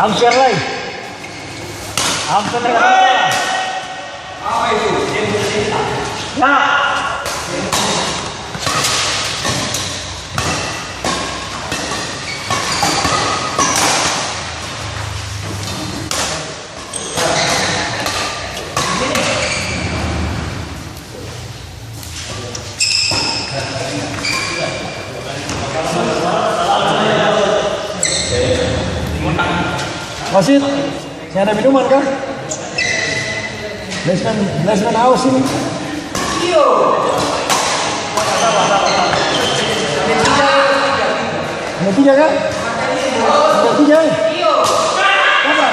Hampir lagi. Hampir lagi. Apa itu? Ya. Wasit, saya ada minuman kan? Lesman haus ini. Iyo. Ada tiga kan? Ada tiga. Iyo. Apa?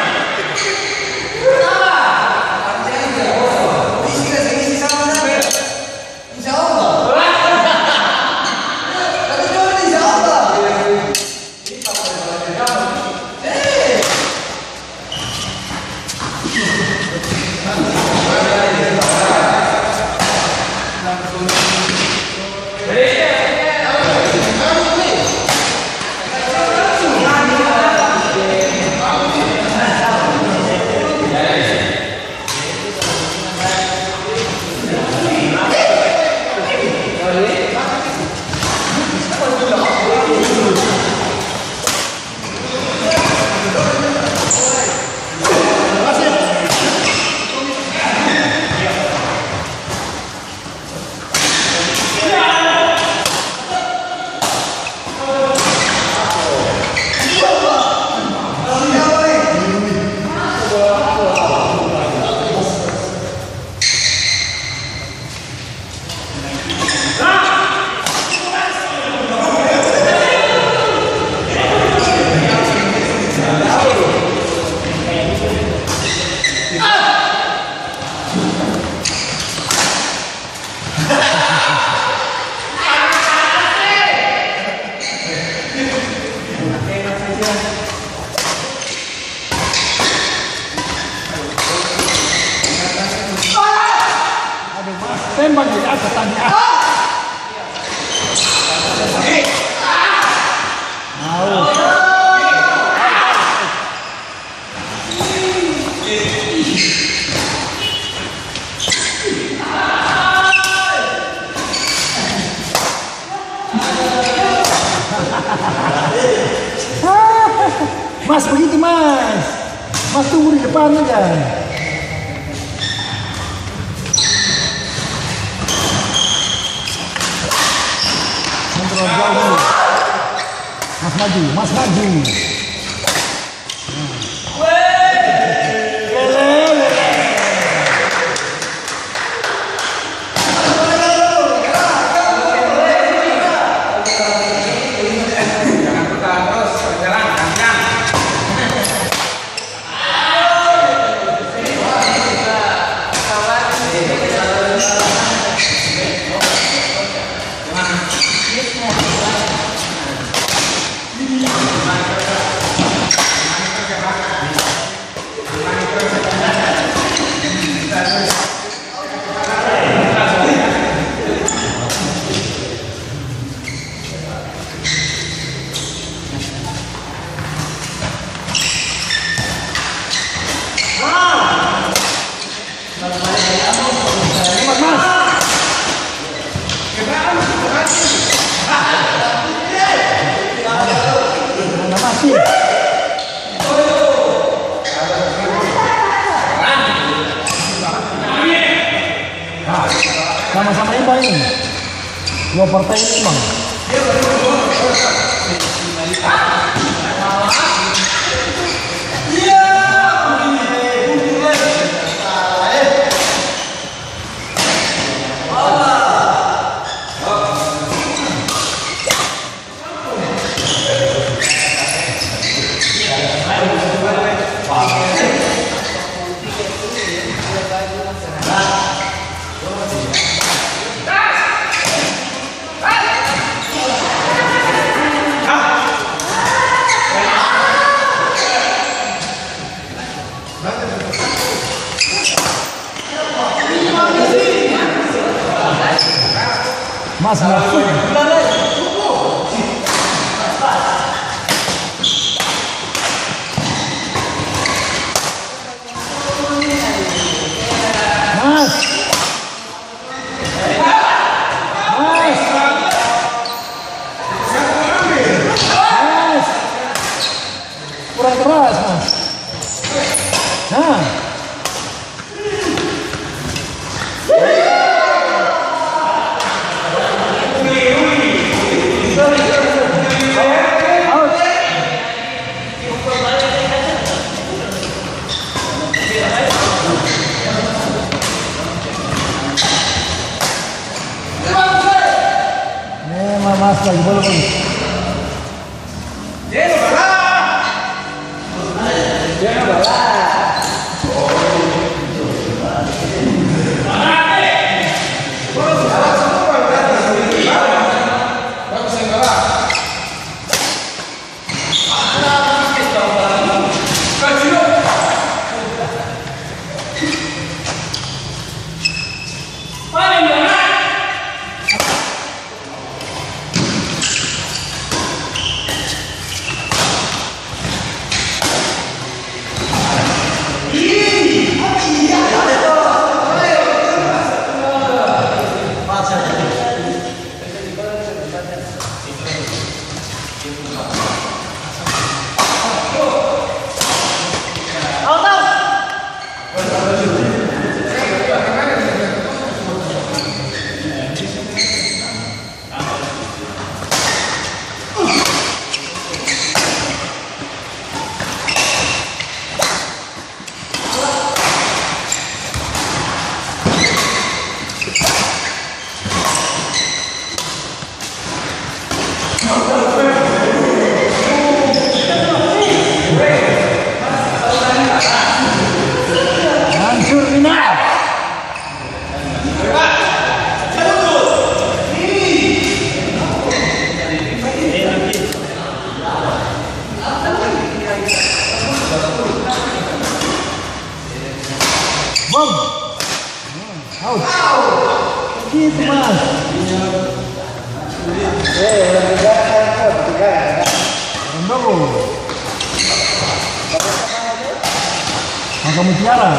Tembak di atas tadi. Mas begitu mas. Mas tunggu di depan aja. Mas maju. Sama-sama imbang ini. Dua partai ini imbang. Mas Mas lagi boleh bang. Dia bala. Dia bala. Hancur ini. Bom. Out. Gitu mas. Rendogo. Maka mutiara.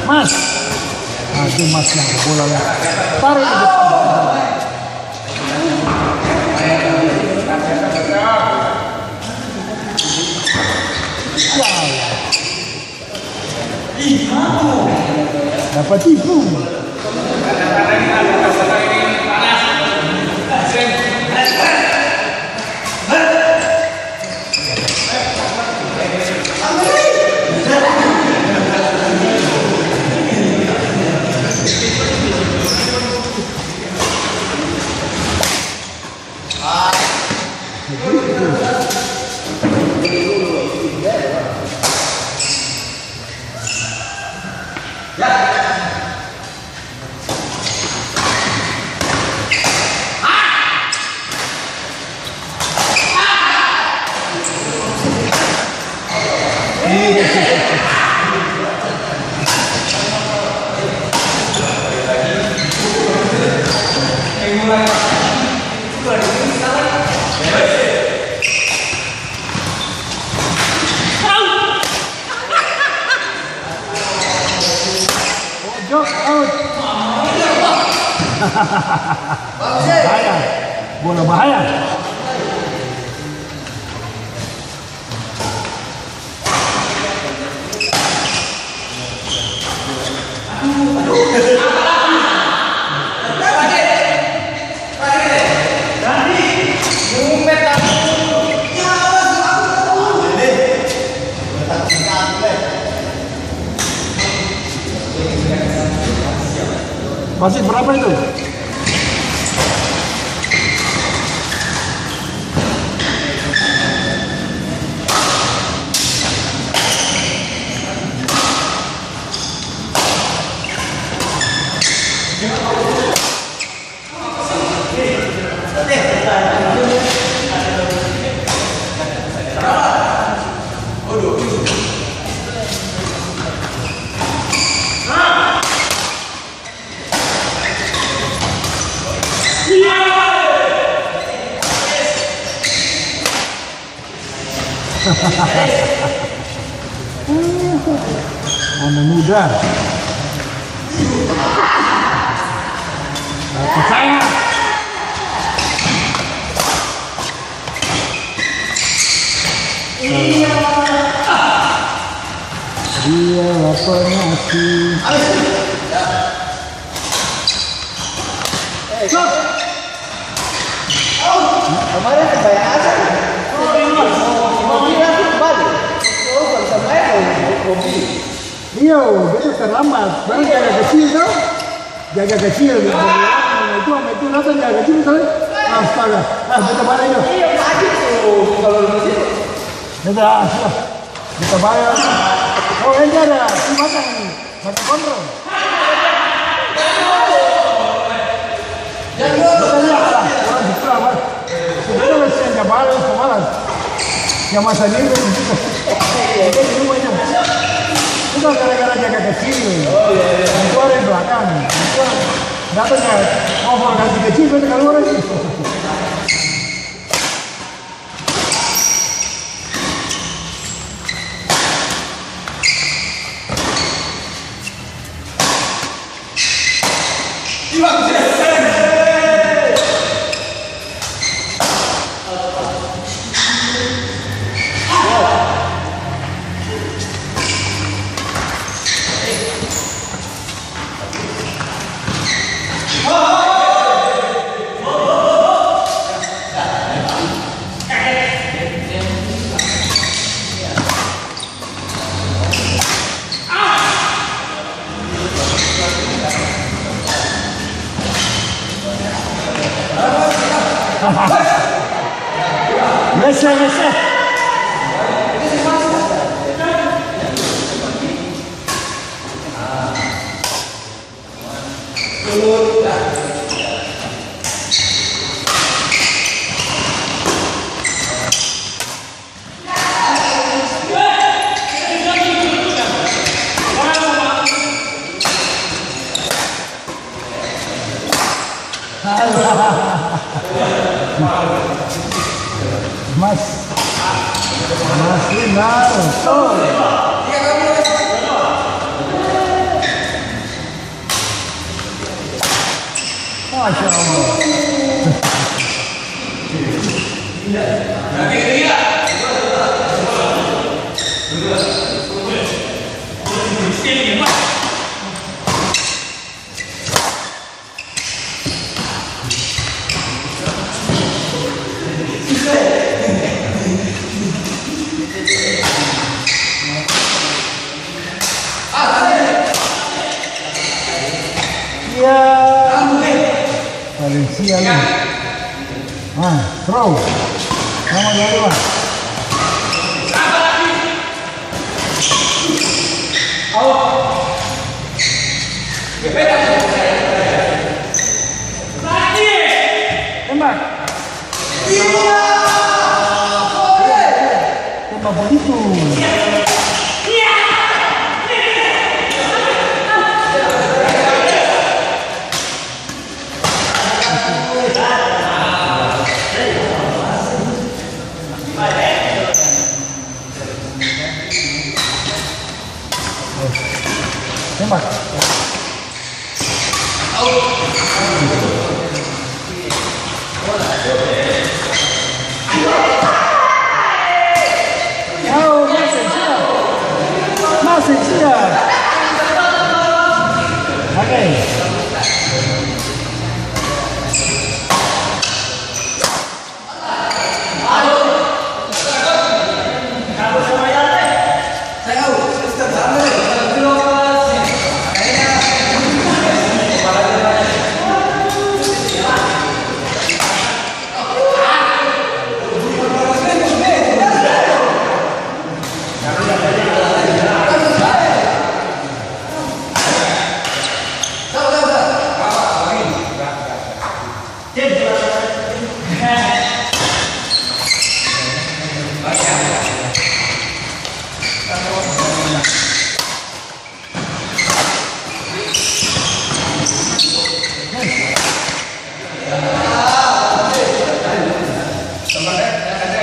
Mas, aduh mas yang bola tarik ke depan. Dapat tipu. Bahaya, bola bahaya. Wasit berapa itu? Anak muda. Percaya. Dialah pengasih. Kemarin kebayang aja. Mau bilang kembali. Oh, bisa main hobi. Iya, itu terlambat. Baru jaga kecil tuh. Jaga kecil. Itu rasa jaga kecil tuh. Astaga. Kita balik yuk. Iya, maju tuh. Kalau lu sih. Sudah. Kita balik. Oh, ini ada. Ini makan ini. Makan kontrol. Kita lihat lah. Orang di sebelah. Kita masih yang balik kemarin. Yang masa ini. Kita di rumahnya. Itu gara-gara jaga kecil. Itu ada di belakang. Itu datangnya ngobrol ganti kecil itu keluar lagi. Biasa. Mas Rinaldo. Masya Allah. Valencia lu. Throw. Sama dari mana? Tembak. Tembak begitu. Tembak. Oh, masih siap. Oke.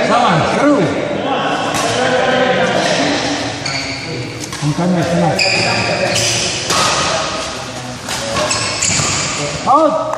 Sama, seru. Angkanya senang. Out.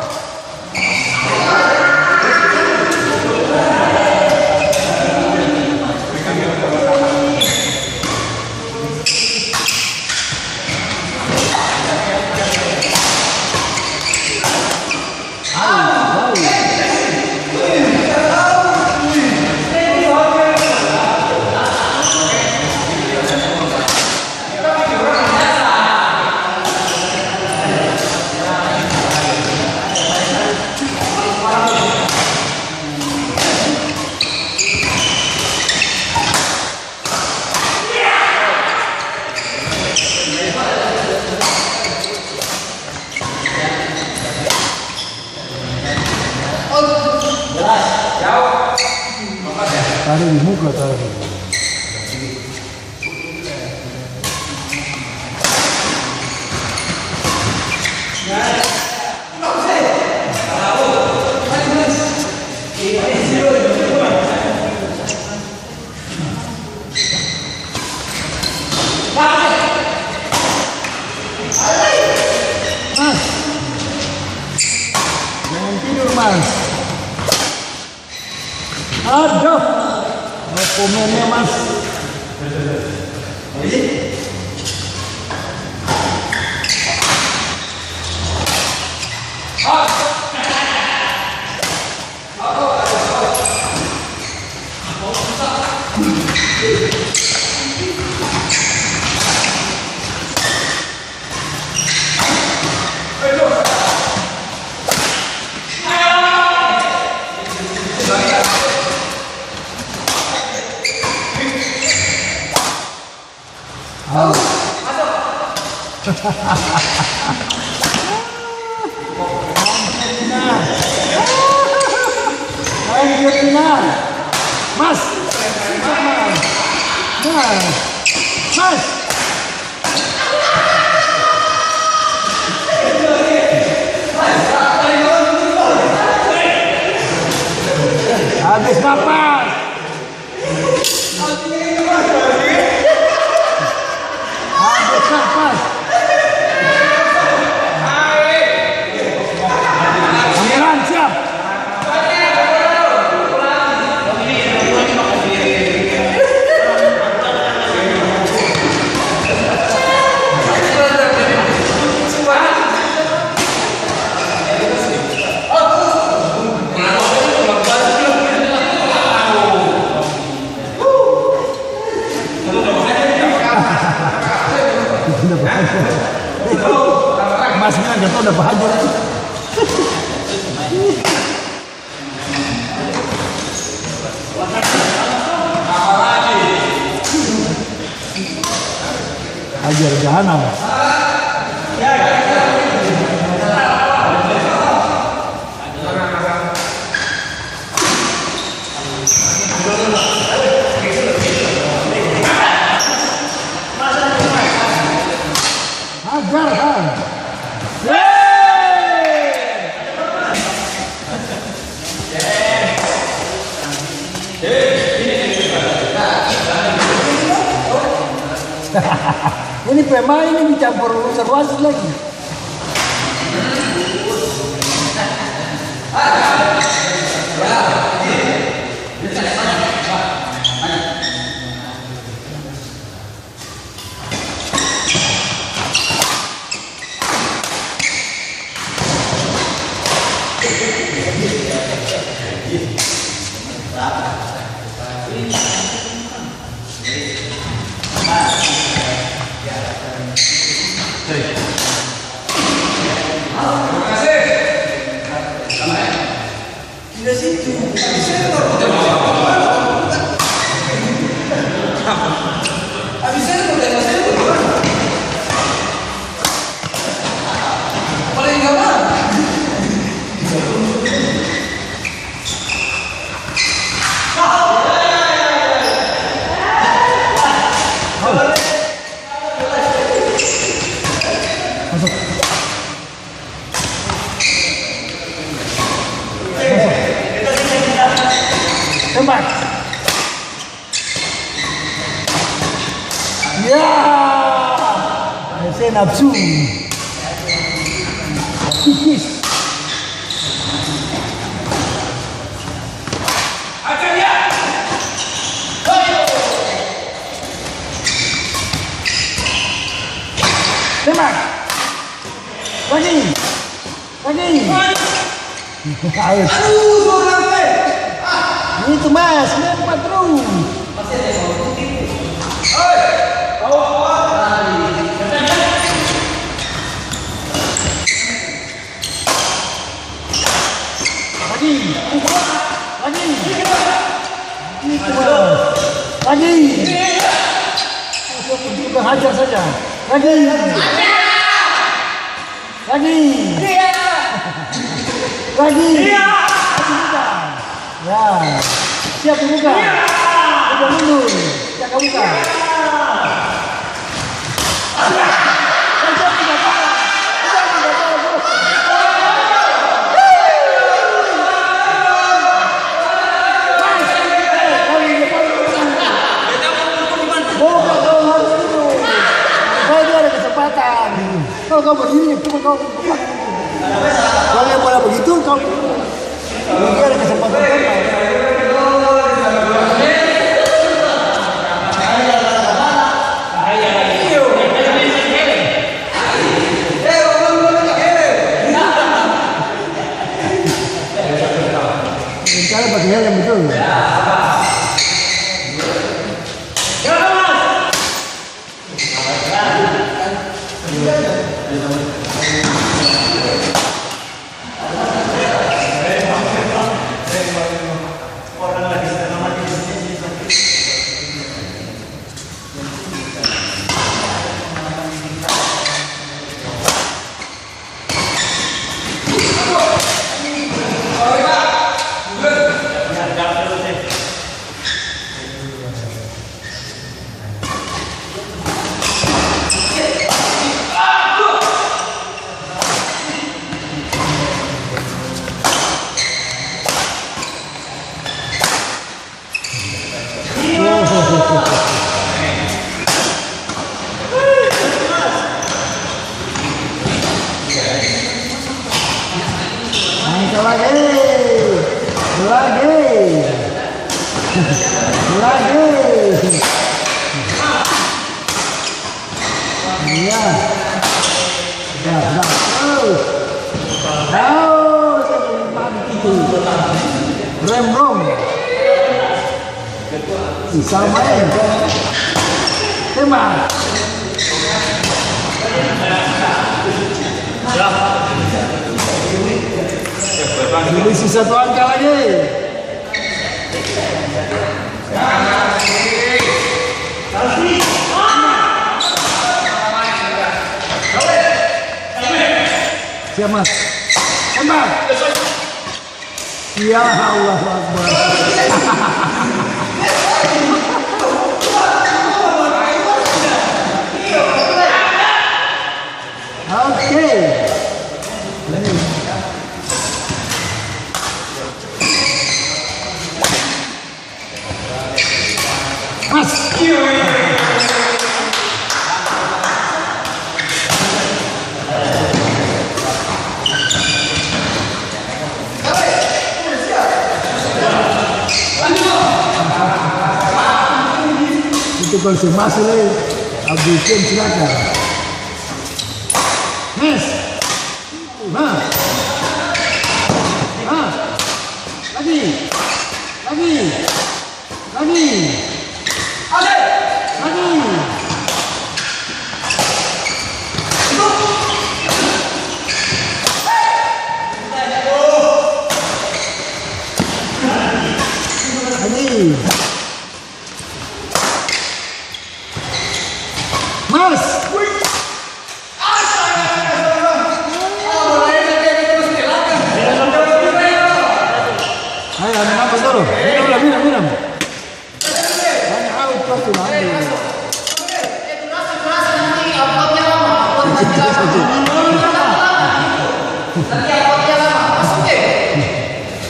lari di muka tadi. Mas, jangan tidur mas. Aduh, mau komennya mas. Ayo final, mas, mas. Habis napas. Habis napas. Pangeran siap. Mas bilang jatuh udah bahagia. Ajar jahanam. Ajar kan. Ini pemain ini campur urusan wasit lagi. Tembak. Ya, saya nafsu. Tipis. Tembak. Lagi. Ayo. Itu mas, lempar terus. Lagi. Juga hajar saja. Lagi. Ya, siap dibuka. coba mundur. Jaga muka. Kalau kau berdiri, cuma kau kalau yang bola begitu, kau ini ada kesempatan tembak. Mencari bagi hal yang betul. Rem-rom bisa main tembak selisih satu angka lagi. Siap mas, tembak. Ya Allah Akbar. Oke. Mas. Itu konfirmasi lagi. Abdul Ken silakan. Yes. Nah. Ah. Lagi. Lagi. Lagi. Lagi. Lagi. Mas. Ayo, apa dulu? Minum. Hanya out pasti lagi.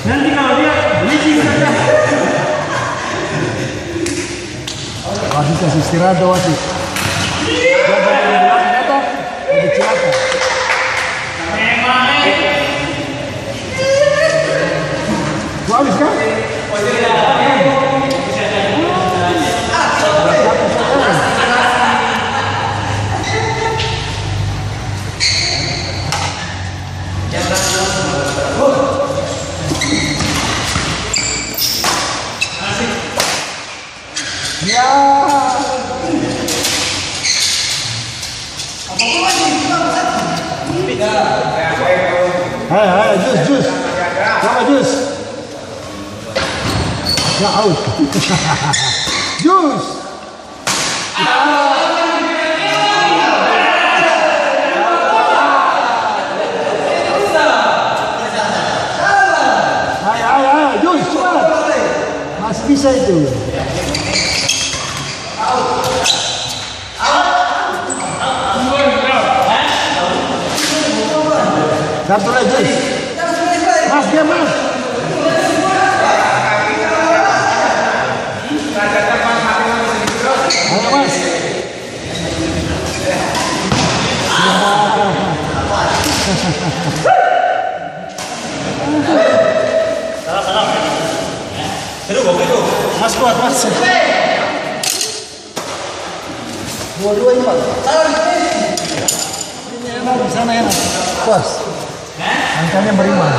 Nanti kalau dia leading saja. Wasit kasih istirahat wasit. Habis kan? Ya. Hai, jus. Sama jus. Ya out. Jus. Hai, jus cepat. Masih bisa itu. Satu lagi. Mas, dia mas. Ayo mas. Mas kuat mas. Dua-duanya Pak. Ini enak di sana enak. Puas. Angkanya beriman.